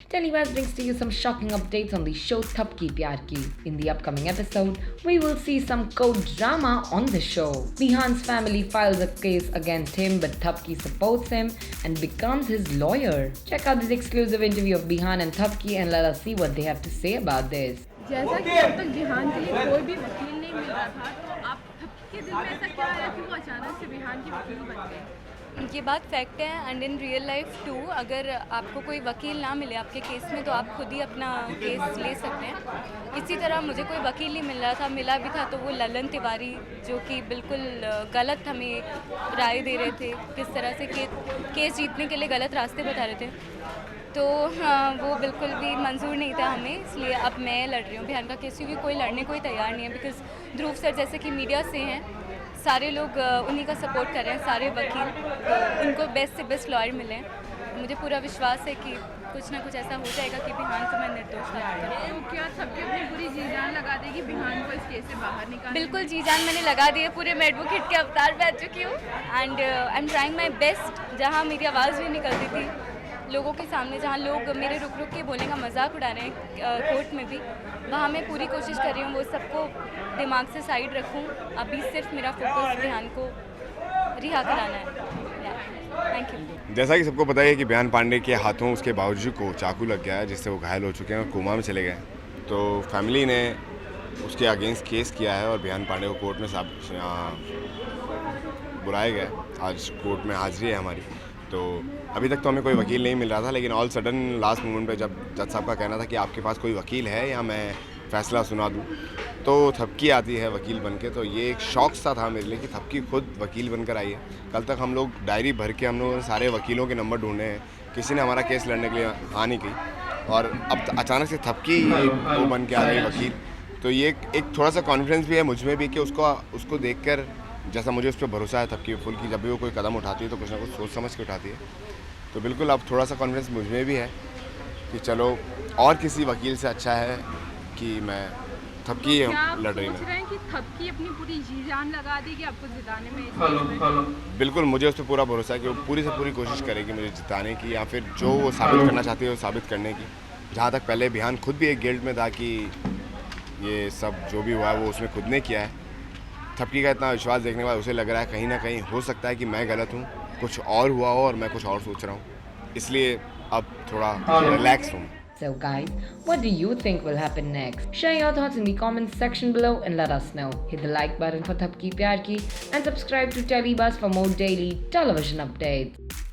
Telebuzz brings to you some shocking updates on the show Thapki Pyar Ki. In the upcoming episode, we will see some code drama on the show. Bihan's family files a case against him, but Thapki supports him and becomes his lawyer. Check out this exclusive interview of Bihan and Thapki and let us see what they have to say about this. जैसा कि अब तक बिहान के लिए कोई भी वकील नहीं मिल रहा था, तो आप के दिल में ऐसा क्या आया कि वो अचानक से बिहान की वकील बन गए? ये बात फैक्ट है and in real life too. अगर आपको कोई वकील ना मिले आपके केस में तो आप खुद ही अपना केस ले सकते हैं। इसी तरह मुझे कोई वकील नहीं मिल रहा था, मिला भी था तो वो ललन तिवारी जो कि बिल्कुल गलत हमें राय दे रहे थे, किस तरह से केस जीतने के लिए गलत रास्ते बता रहे थे, तो वो बिल्कुल भी मंजूर नहीं था हमें। इसलिए अब मैं लड़ रही हूँ बिहान का केस, क्योंकि कोई लड़ने को ही तैयार नहीं है। बिकॉज ध्रुव सर जैसे कि मीडिया से हैं, सारे लोग उन्हीं का सपोर्ट कर रहे हैं, सारे वकील, तो उनको बेस्ट से बेस्ट लॉयर मिले हैं। मुझे पूरा विश्वास है कि कुछ ना कुछ ऐसा हो जाएगा कि बिहान को मैं निर्दोष साबित करूँ। तो क्या सबकी अपनी पूरी जी जान लगा देगी बिहान को इस केस से बाहर निकालने? बिल्कुल जी जान मैंने लगा दी है, पूरे मैं एडवोकेट के अवतार में आ चुकी हूँ and I am trying my best. जहाँ मेरी आवाज़ भी निकलती थी लोगों के सामने, जहाँ लोग मेरे रुक रुक के बोलने का मजाक उड़ा रहे हैं कोर्ट में भी, वहाँ मैं पूरी कोशिश कर रही हूँ वो सबको दिमाग से साइड रखूँ। अभी सिर्फ मेरा फोकस बिहान को रिहा कराना है। Thank you. जैसा कि सबको पता है कि बिहान पांडे के हाथों उसके बावजूद को चाकू लग गया है, जिससे वो घायल हो चुके हैं और कोमा में चले गए। तो फैमिली ने उसके अगेंस्ट केस किया है और बिहान पांडे को कोर्ट में बुलाया गया। आज कोर्ट में हाजिरी है हमारी। तो अभी तक तो हमें कोई वकील नहीं मिल रहा था, लेकिन ऑल सडन लास्ट मोमेंट पे जब जज साहब का कहना था कि आपके पास कोई वकील है या मैं फ़ैसला सुना दूं, तो थपकी आती है वकील बन के। तो ये एक शौक सा था मेरे लिए कि थपकी खुद वकील बनकर आई है। कल तक हम लोग डायरी भर के हम लोग सारे वकीलों के नंबर ढूंढे हैं, किसी ने हमारा केस लड़ने के लिए आ नहीं की, और अब अचानक से थपकी वो बन के आ गई वकील। तो ये एक थोड़ा सा कॉन्फिडेंस भी है मुझ में भी कि उसको देखकर, जैसा मुझे उस पर भरोसा है थपकी फुल की, जब भी वो कोई कदम उठाती है तो कुछ ना कुछ सोच समझ के उठाती है। तो बिल्कुल अब थोड़ा सा कॉन्फिडेंस मुझ में भी है कि चलो और किसी वकील से अच्छा है कि मैं थपकी लड़ रही सोच रहे हैं कि थपकी अपनी पूरी जी जान लगा देगी आपको जिताने में इस केस में? बिल्कुल मुझे उस पर पूरा भरोसा है कि वो पूरी से पूरी कोशिश करेगी मुझे जिताने की, या फिर जो वो साबित करना चाहती है वो साबित करने की। जहाँ तक पहले बिहान खुद भी एक गिल्ट में था कि ये सब जो भी हुआ है वो उसने खुद ने किया है। थपकी का इतना विश्वास देखने के बाद उसे लग रहा है कहीं ना कहीं हो सकता है कि मैं गलत हूँ, कुछ और हुआ हो और मैं कुछ और सोच रहा हूँ, इसलिए अब थोड़ा रिलैक्स हूँ। So guys, what do you think will happen next? Share your thoughts in the comments section below and let us know. Hit the like button for Thapki Pyar Ki and subscribe to Telebuzz for more daily television updates.